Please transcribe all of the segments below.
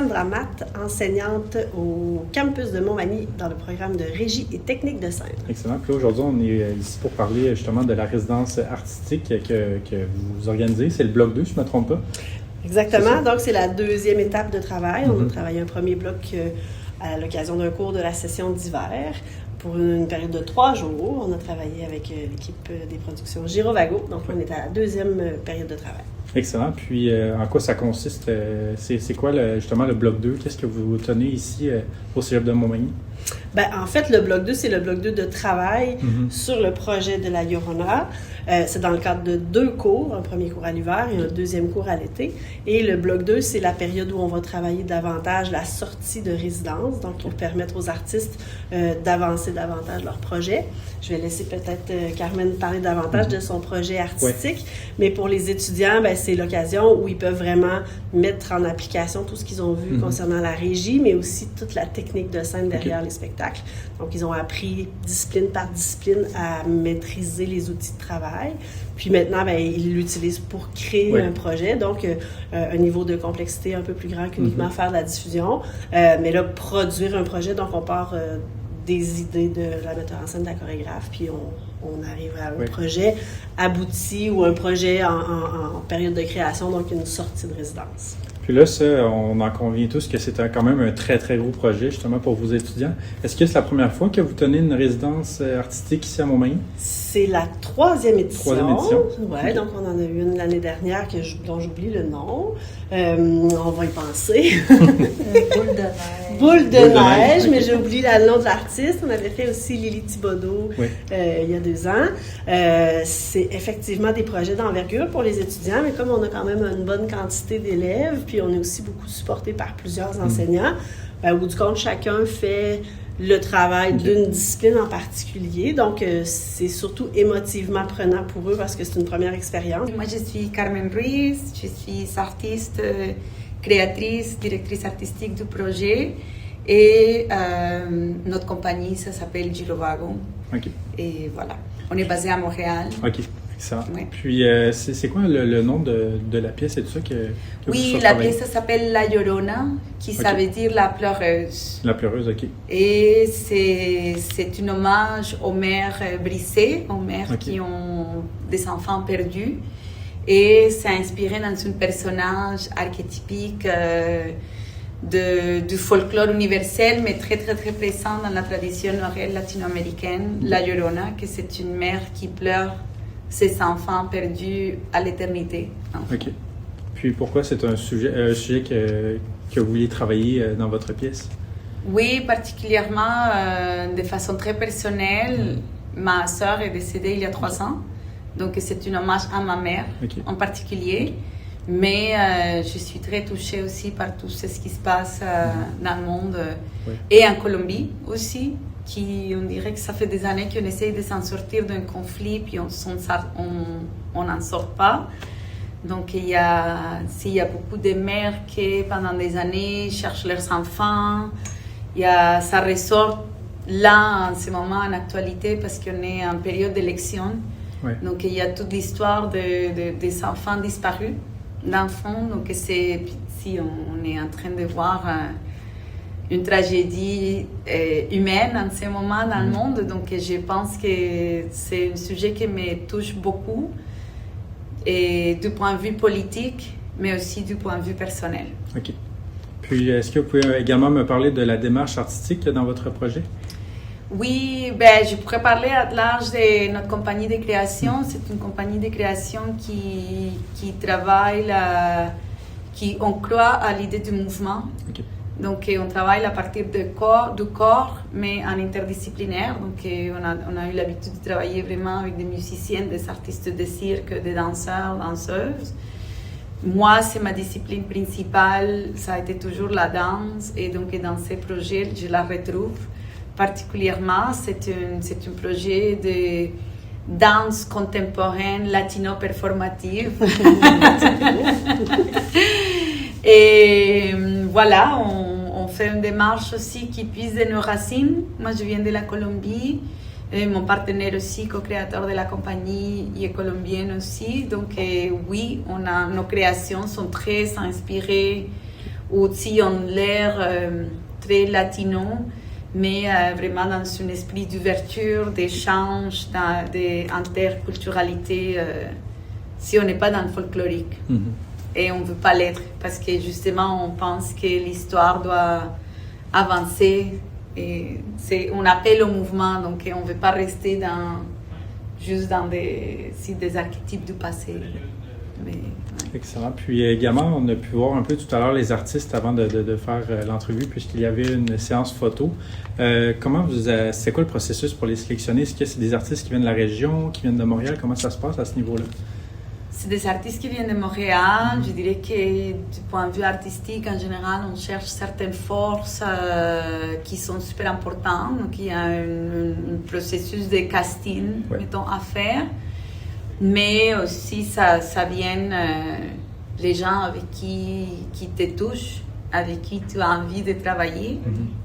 Alexandra Matt, enseignante au campus de Montmagny dans le programme de régie et technique de scène. Excellent. Puis là, aujourd'hui, on est ici pour parler justement de la résidence artistique que vous organisez. C'est le bloc 2, si je ne me trompe pas. Exactement. Donc, c'est la deuxième étape de travail. On a travaillé un premier bloc à l'occasion d'un cours de la session d'hiver. Pour une période de 3 jours, on a travaillé avec l'équipe des productions Girovago. Donc, on est à la deuxième période de travail. Excellent. Puis, en quoi ça consiste? C'est quoi justement le bloc 2? Qu'est-ce que vous tenez ici au Cégep de Montmagny? En fait, le bloc 2, c'est le bloc 2 de travail sur le projet de la Llorona. C'est dans le cadre de 2 cours, un premier cours à l'hiver et un deuxième cours à l'été. Et le bloc 2, c'est la période où on va travailler davantage la sortie de résidence, donc pour permettre aux artistes d'avancer davantage leur projet. Je vais laisser peut-être Carmen parler davantage de son projet artistique, mais pour les étudiants, c'est l'occasion où ils peuvent vraiment mettre en application tout ce qu'ils ont vu concernant la régie, mais aussi toute la technique de scène derrière les spectacles. Donc, ils ont appris discipline par discipline à maîtriser les outils de travail. Puis maintenant, ils l'utilisent pour créer un projet. Donc, un niveau de complexité un peu plus grand qu'uniquement faire de la diffusion. Mais là, produire un projet, donc on part des idées de la metteur en scène, de la chorégraphe, puis on arrive à un projet abouti ou un projet en période de création, donc une sortie de résidence. Puis là, ça, on en convient tous que c'est quand même un très, très gros projet, justement, pour vos étudiants. Est-ce que c'est la première fois que vous tenez une résidence artistique ici à Montmagny? C'est la 3e édition. 3e édition? Oui, donc on en a eu une l'année dernière dont j'oublie le nom. On va y penser. Boule de neige. Boule de neige, mais j'ai oublié le nom de l'artiste. On avait fait aussi Lily Thibodeau il y a 2 ans. C'est effectivement des projets d'envergure pour les étudiants, mais comme on a quand même une bonne quantité d'élèves, puis on est aussi beaucoup supporté par plusieurs enseignants, au bout du compte, chacun fait le travail d'une discipline en particulier. Donc, c'est surtout émotivement prenant pour eux parce que c'est une première expérience. Moi, je suis Carmen Ruiz, je suis artiste, créatrice, directrice artistique du projet et notre compagnie, ça s'appelle Girovago. Et voilà, on est basé à Montréal. Ça. Puis, c'est quoi le nom de la pièce et tout ça que oui, la pièce, ça s'appelle La Llorona, qui ça veut dire la pleureuse. La pleureuse, Et c'est un hommage aux mères brisées, aux mères qui ont des enfants perdus. Et c'est inspiré dans un personnage archétypique du folklore universel, mais très, très, très présent dans la tradition orale latino-américaine, La Llorona, que c'est une mère qui pleure ses enfants perdus à l'éternité. Puis pourquoi c'est un sujet que vous vouliez travailler dans votre pièce? Oui, particulièrement de façon très personnelle. Ma sœur est décédée il y a 3 ans, donc c'est un hommage à ma mère en particulier. Mais je suis très touchée aussi par tout ce qui se passe dans le monde et en Colombie aussi. On dirait que ça fait des années qu'on essaye de s'en sortir d'un conflit, puis on n'en sort pas. Donc, il y a beaucoup de mères qui, pendant des années, cherchent leurs enfants. Ça ressort là, en ce moment, en actualité, parce qu'on est en période d'élection. Donc, il y a toute l'histoire des enfants disparus, d'enfants. Donc, si on est en train de voir une tragédie humaine en ce moment dans le monde. Donc, je pense que c'est un sujet qui me touche beaucoup, et du point de vue politique, mais aussi du point de vue personnel. Puis, est-ce que vous pouvez également me parler de la démarche artistique dans votre projet? Oui, je pourrais parler à large de notre compagnie de création. C'est une compagnie de création qui travaille, on croit à l'idée du mouvement. Donc, on travaille à partir du corps, mais en interdisciplinaire. Donc, on a eu l'habitude de travailler vraiment avec des musiciens, des artistes de cirque, des danseurs, danseuses. Moi, c'est ma discipline principale, ça a été toujours la danse. Et donc, dans ces projets, je la retrouve particulièrement. C'est un projet de danse contemporaine latino-performative. Et voilà, on fait une démarche aussi qui puise de nos racines. Moi, je viens de la Colombie. Et mon partenaire aussi, co-créateur de la compagnie, il est colombien aussi. Donc oui, nos créations sont très inspirées aussi ont l'air très latino, mais vraiment dans un esprit d'ouverture, d'échange, d'interculturalité, si on n'est pas dans le folklorique. Et on ne veut pas l'être, parce que justement, on pense que l'histoire doit avancer. Et on appelle au mouvement, donc on ne veut pas rester juste dans des archétypes du passé. Mais, ouais. Excellent. Puis également, on a pu voir un peu tout à l'heure les artistes avant de faire l'entrevue, puisqu'il y avait une séance photo. C'est quoi le processus pour les sélectionner? Est-ce que c'est des artistes qui viennent de la région, qui viennent de Montréal? Comment ça se passe à ce niveau-là? C'est des artistes qui viennent de Montréal. Je dirais que du point de vue artistique, en général, on cherche certaines forces qui sont super importantes. Donc, il y a un processus de casting, mettons, à faire. Mais aussi, ça vient les gens avec qui te touchent, avec qui tu as envie de travailler.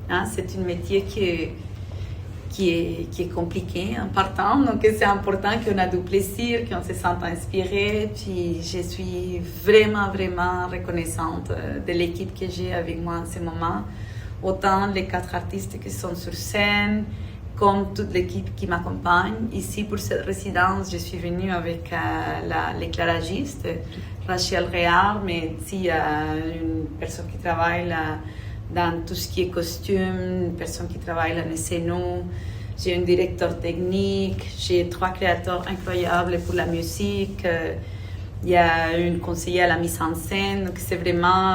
Hein, c'est un métier qui est compliqué en partant, donc c'est important qu'on a du plaisir, qu'on se sente inspiré. Puis je suis vraiment, vraiment reconnaissante de l'équipe que j'ai avec moi en ce moment. Autant les 4 artistes qui sont sur scène, comme toute l'équipe qui m'accompagne. Ici, pour cette résidence, je suis venue avec l'éclairagiste, Rachel Réard, mais aussi il y a une personne qui travaille dans tout ce qui est costume, une personne qui travaille dans les scénos. J'ai un directeur technique, j'ai 3 créateurs incroyables pour la musique. Il y a une conseillère à la mise en scène. Donc c'est vraiment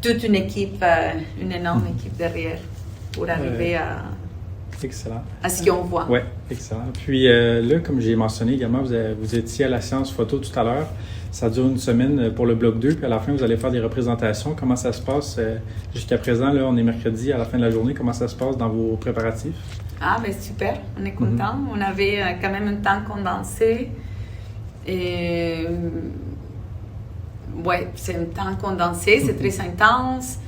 toute une équipe, une énorme équipe derrière pour arriver à ce qu'on voit. Oui, excellent. Puis là, comme j'ai mentionné également, vous étiez à la séance photo tout à l'heure. Ça dure une semaine pour le bloc 2, puis à la fin, vous allez faire des représentations. Comment ça se passe jusqu'à présent? Là, on est mercredi, à la fin de la journée. Comment ça se passe dans vos préparatifs? Ah, ben super, on est content. On avait quand même un temps condensé. Et ouais, c'est un temps condensé, c'est très intense,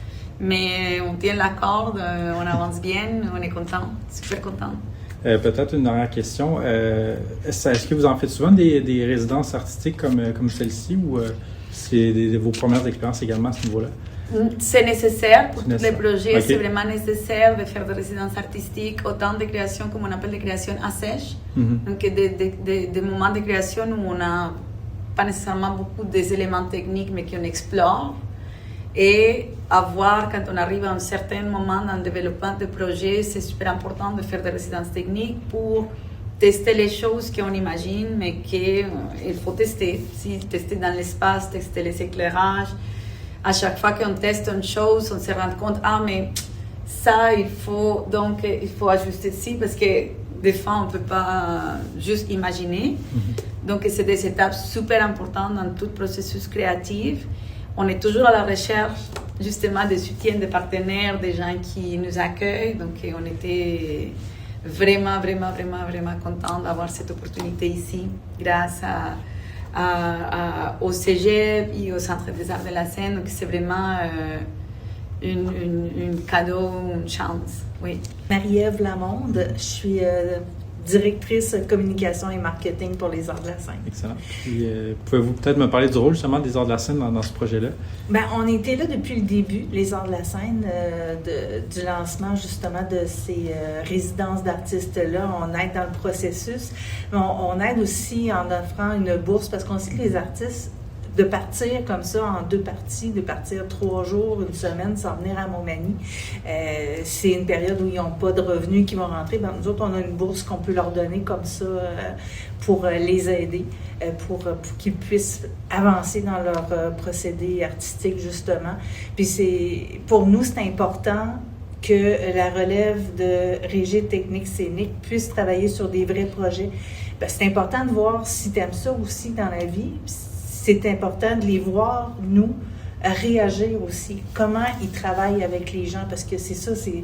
mais on tient la corde, on avance bien, on est content, super content. Peut-être une dernière question. Est-ce que vous en faites souvent des résidences artistiques comme celle-ci ou c'est vos premières expériences également à ce niveau-là? C'est nécessaire pour tous les projets. Okay. C'est vraiment nécessaire de faire des résidences artistiques, autant de créations comme on appelle des créations à sèche. Donc des moments de création où on n'a pas nécessairement beaucoup des éléments techniques mais qu'on explore. Et avoir, quand on arrive à un certain moment dans le développement de projet, c'est super important de faire des résidences techniques pour tester les choses qu'on imagine, mais qu'il faut tester. Si tester dans l'espace, tester les éclairages. À chaque fois qu'on teste une chose, on se rend compte, mais ça, il faut ajuster ici, parce que des fois, on ne peut pas juste imaginer. Donc, c'est des étapes super importantes dans tout processus créatif. On est toujours à la recherche, justement, de soutien, de partenaires, des gens qui nous accueillent. Donc, on était vraiment, vraiment, vraiment, vraiment contents d'avoir cette opportunité ici, grâce au Cégep et au Centre des Arts de la Scène. Donc, c'est vraiment un cadeau, une chance. Oui. Marie-Ève Lamonde, je suis directrice communication et marketing pour les Arts de la Scène. Excellent. Puis, pouvez-vous peut-être me parler du rôle justement des Arts de la Scène dans ce projet-là? Bien, on était là depuis le début, les Arts de la Scène, du lancement justement de ces résidences d'artistes-là. On aide dans le processus, mais on aide aussi en offrant une bourse, parce qu'on sait que les artistes, de partir comme ça en 2 parties, de partir 3 jours, une semaine, sans venir à Montmagny. C'est une période où ils n'ont pas de revenus qui vont rentrer. Ben, nous autres, on a une bourse qu'on peut leur donner comme ça pour les aider, pour qu'ils puissent avancer dans leur procédé artistique, justement. Puis pour nous, c'est important que la relève de régie technique scénique puisse travailler sur des vrais projets. Ben, c'est important de voir si tu aimes ça aussi dans la vie. C'est important de les voir, nous, réagir aussi. Comment ils travaillent avec les gens, parce que c'est ça, c'est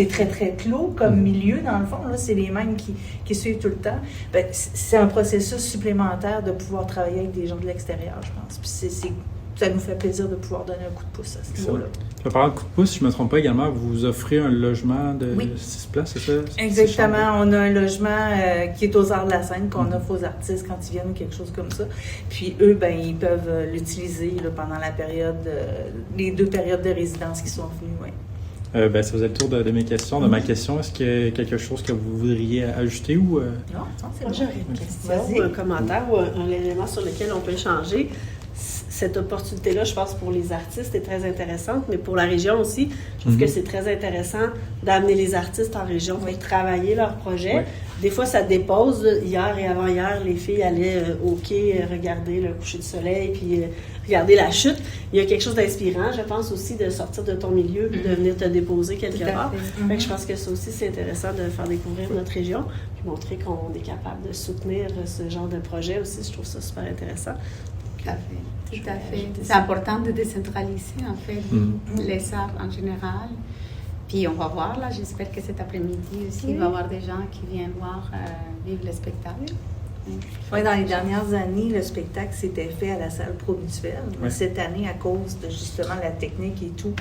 très, très clos comme milieu, dans le fond. Là, c'est les mêmes qui suivent tout le temps. Ben, c'est un processus supplémentaire de pouvoir travailler avec des gens de l'extérieur, je pense. Puis ça nous fait plaisir de pouvoir donner un coup de pouce à ce niveau-là. Parlant de coup de pouce, si je ne me trompe pas également, vous offrez un logement de 6 places, c'est ça? Exactement. On a un logement qui est aux Arts de la Scène qu'on offre aux artistes quand ils viennent ou quelque chose comme ça. Puis eux, ben ils peuvent l'utiliser là, pendant la période, les 2 périodes de résidence qui sont venues. Oui. Ça faisait le tour de mes questions. De ma question, est-ce qu'il y a quelque chose que vous voudriez ajouter ou... Non, c'est bon. J'aurais une question ou un commentaire ou un élément sur lequel on peut échanger. Cette opportunité-là, je pense, pour les artistes est très intéressante, mais pour la région aussi, je trouve que c'est très intéressant d'amener les artistes en région pour travailler leurs projets. Des fois, ça dépose. Hier et avant-hier, les filles allaient au quai regarder le coucher du soleil puis regarder la chute. Il y a quelque chose d'inspirant, je pense aussi, de sortir de ton milieu et de venir te déposer quelque part. Fait que je pense que ça aussi, c'est intéressant de faire découvrir notre région puis montrer qu'on est capable de soutenir ce genre de projet aussi. Je trouve ça super intéressant. Tout à fait. Tout à fait. C'est important de décentraliser, en fait, les arts en général. Puis on va voir, là, j'espère que cet après-midi aussi, il va y avoir des gens qui viennent voir, vivre le spectacle. Oui, dans les dernières années, le spectacle s'était fait à la salle Promutuelle. Ouais. Cette année, à cause de justement la technique et tout,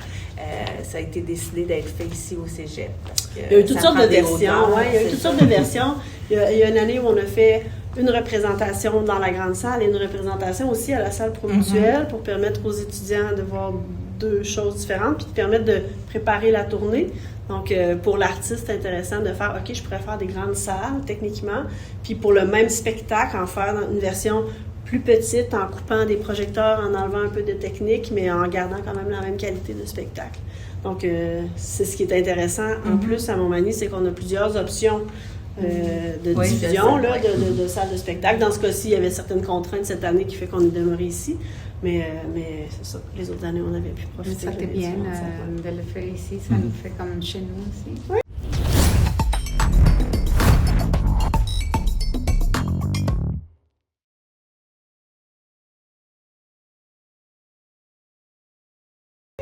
ça a été décidé d'être fait ici au Cégep. Parce que il y a eu toutes sortes de versions. Il y a eu toutes sortes de versions. Il y a une année où on a fait une représentation dans la grande salle et une représentation aussi à la salle Promutuelle pour permettre aux étudiants de voir 2 choses différentes puis de permettre de préparer la tournée. Donc, pour l'artiste, c'est intéressant de faire, OK, je pourrais faire des grandes salles, techniquement, puis pour le même spectacle, en faire dans une version plus petite, en coupant des projecteurs, en enlevant un peu de technique, mais en gardant quand même la même qualité de spectacle. Donc, c'est ce qui est intéressant. En plus, à Montmagny, c'est qu'on a plusieurs options de diffusion, de salles de spectacle. Dans ce cas-ci, il y avait certaines contraintes cette année qui fait qu'on est demeuré ici. Mais c'est ça. Les autres années, on avait pu profiter. Ça fait bien de le faire ici. Ça nous fait comme chez nous aussi. Oui.